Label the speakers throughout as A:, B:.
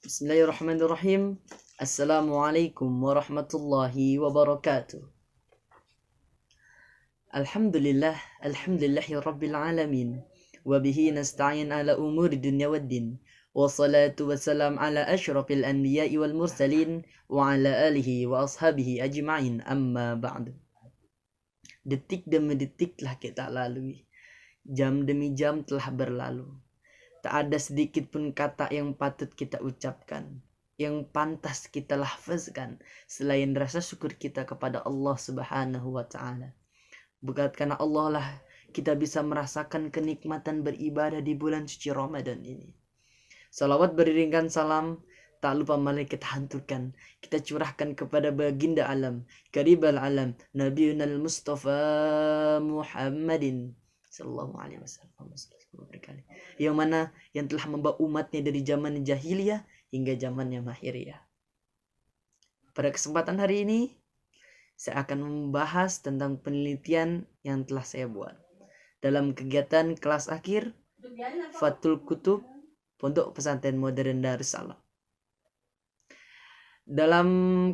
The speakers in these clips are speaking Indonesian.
A: Bismillahirrahmanirrahim. Assalamualaikum warahmatullahi wabarakatuh. Alhamdulillahi rabbil alamin. Wabihi nasta'in ala umuri dunya waddin. Wassalatu wassalam ala ashrafil anbiya'i wal mursalin. Wa ala alihi wa ashabihi ajma'in, amma ba'du. Detik demi detik telah kita lalui. Jam demi jam telah berlalu. Tak ada sedikit pun kata yang patut kita ucapkan, yang pantas kita lafazkan selain rasa syukur kita kepada Allah Subhanahu wa taala. Bukan karena Allah lah kita bisa merasakan kenikmatan beribadah di bulan suci Ramadan ini. Salawat beriringan salam tak lupa mari kita hanturkan, kita curahkan kepada baginda alam, karibal alam, Nabiunal Mustafa Muhammadin sallallahu alaihi wasallam berkali. Yang mana yang telah membawa umatnya dari zaman jahiliyah hingga zamannya mahiriyah. Pada kesempatan hari ini saya akan membahas tentang penelitian yang telah saya buat dalam kegiatan kelas akhir Fathul Kutub Pondok Pesantren Modern Darussalam. Dalam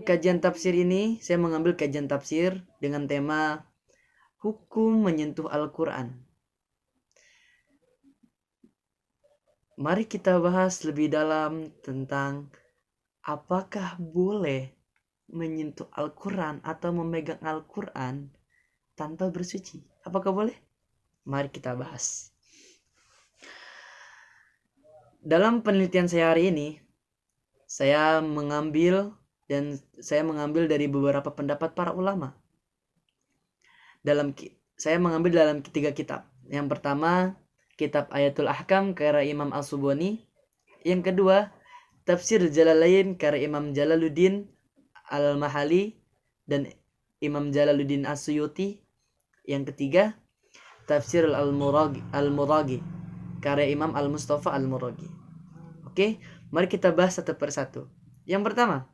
A: kajian tafsir ini saya mengambil kajian tafsir dengan tema hukum menyentuh Al-Quran. Mari kita bahas lebih dalam tentang apakah boleh menyentuh Al-Quran atau memegang Al-Quran tanpa bersuci. Apakah boleh? Mari kita bahas. Dalam penelitian saya hari ini, saya mengambil dari beberapa pendapat para ulama. Saya mengambil dalam 3 kitab. Yang pertama, kitab Ayatul Ahkam karya Imam As-Subuni. Yang kedua, Tafsir Jalalain karya Imam Jalaluddin Al-Mahali dan Imam Jalaluddin As-Suyuti. Yang ketiga, Tafsir Al-Muragi karya Imam Al-Mustafa Al-Muragi. Oke, mari kita bahas satu persatu. Yang pertama,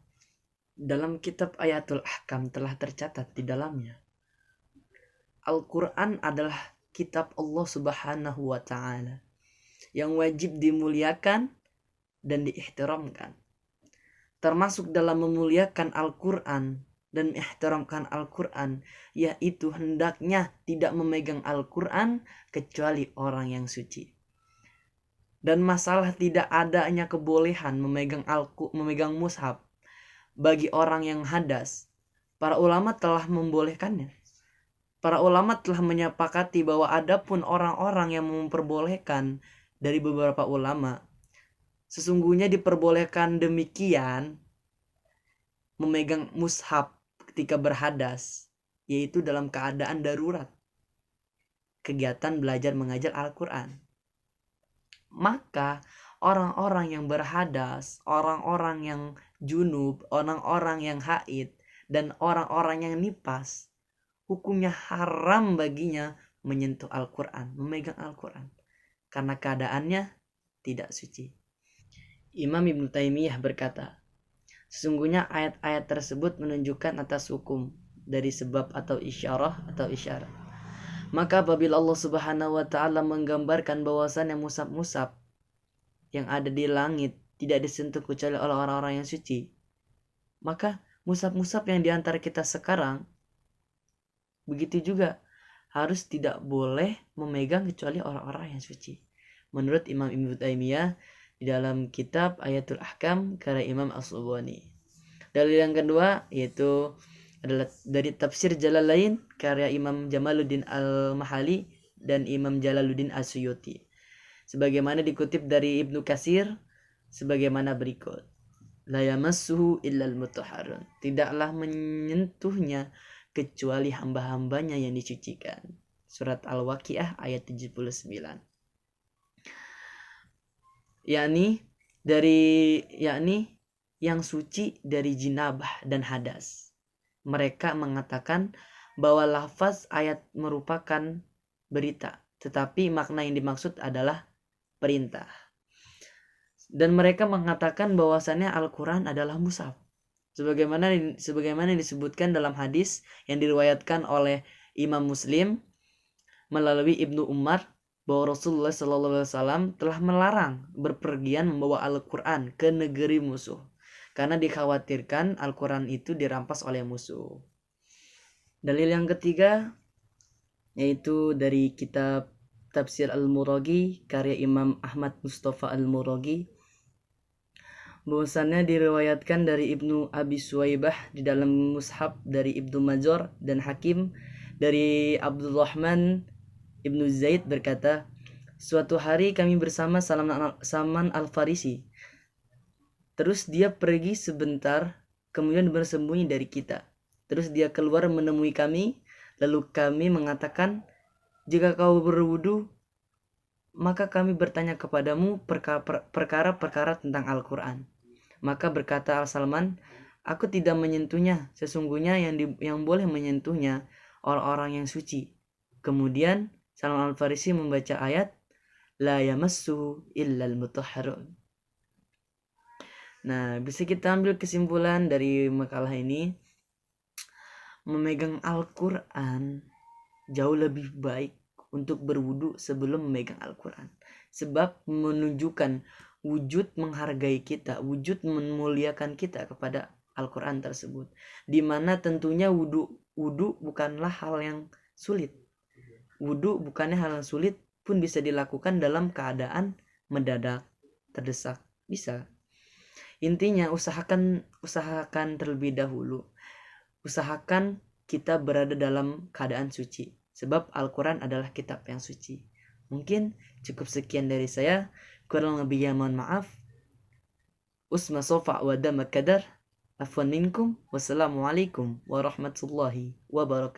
A: dalam kitab Ayatul Ahkam telah tercatat di dalamnya Al-Quran adalah kitab Allah Subhanahu wa ta'ala yang wajib dimuliakan dan diihtiramkan. Termasuk dalam memuliakan Al-Quran dan ihtiramkan Al-Quran, yaitu hendaknya tidak memegang Al-Quran kecuali orang yang suci. Dan masalah tidak adanya kebolehan memegang mushaf bagi orang yang hadas, para ulama telah membolehkannya. Para ulama telah menyepakati bahwa adapun orang-orang yang memperbolehkan dari beberapa ulama, sesungguhnya diperbolehkan demikian memegang mushaf ketika berhadas, yaitu dalam keadaan darurat, kegiatan belajar mengajar Al-Quran. Maka orang-orang yang berhadas, orang-orang yang junub, orang-orang yang haid, dan orang-orang yang nifas, hukumnya haram baginya menyentuh Al-Quran, memegang Al-Quran, karena keadaannya tidak suci. Imam Ibnu Taimiyah berkata, sesungguhnya ayat-ayat tersebut menunjukkan atas hukum dari sebab atau isyarat. Maka apabila Allah Subhanahu wa ta'ala menggambarkan bahwasannya mushaf-mushaf yang ada di langit tidak disentuh kecuali oleh orang-orang yang suci, maka mushaf-mushaf yang diantara kita sekarang begitu juga harus tidak boleh memegang kecuali orang-orang yang suci. Menurut Imam Ibnu Taimiyah di dalam kitab Ayatul Ahkam karya Imam As-Subuni. Dalil yang kedua yaitu adalah dari Tafsir Jalalain karya Imam Jamaluddin Al-Mahali dan Imam Jalaluddin As-Suyuti. Sebagaimana dikutip dari Ibnu Katsir sebagaimana berikut. La yamassuhu illal mutahharun. Tidaklah menyentuhnya kecuali hamba-hambanya yang disucikan. Surat Al-Waqiah ayat 79. Yakni yang suci dari jinabah dan hadas. Mereka mengatakan bahwa lafaz ayat merupakan berita, tetapi makna yang dimaksud adalah perintah. Dan mereka mengatakan bahwasannya Al-Quran adalah mushaf. Sebagaimana disebutkan dalam hadis yang diriwayatkan oleh Imam Muslim melalui Ibnu Umar bahwa Rasulullah SAW telah melarang berpergian membawa Al-Quran ke negeri musuh karena dikhawatirkan Al-Quran itu dirampas oleh musuh. Dalil yang ketiga yaitu dari kitab Tafsir Al-Muraghi karya Imam Ahmad Mustafa Al-Muraghi, bahwasannya diriwayatkan dari Ibnu Abi Suwaibah di dalam Mushaf dari Ibnu Major dan Hakim dari Abdurrahman Ibnu Zaid berkata, suatu hari kami bersama Salman Al-Farisi. Terus dia pergi sebentar, kemudian bersembunyi dari kita. Terus dia keluar menemui kami, lalu kami mengatakan, jika kau berwudu, maka kami bertanya kepadamu perkara-perkara tentang Al-Quran. Maka berkata Al-Salman, aku tidak menyentuhnya, sesungguhnya yang boleh menyentuhnya orang-orang yang suci. Kemudian Salman Al-Farisi membaca ayat, la yamassuhu illal mutahharun. Nah, bisa kita ambil kesimpulan dari makalah ini, memegang Al-Quran jauh lebih baik untuk berwudu sebelum memegang Al-Quran. Sebab menunjukkan wujud menghargai kita, wujud memuliakan kita kepada Al-Quran tersebut. Dimana tentunya wudu bukanlah hal yang sulit. Wudu bukannya hal yang sulit pun bisa dilakukan dalam keadaan mendadak, terdesak, bisa. Intinya usahakan terlebih dahulu. Usahakan kita berada dalam keadaan suci. Sebab Al-Quran adalah kitab yang suci. Mungkin cukup sekian dari saya. Kurang lebihnya mohon maaf. Usma sofa wa dama kadar. Afwan minkum. Wassalamualaikum warahmatullahi wabarakatuh.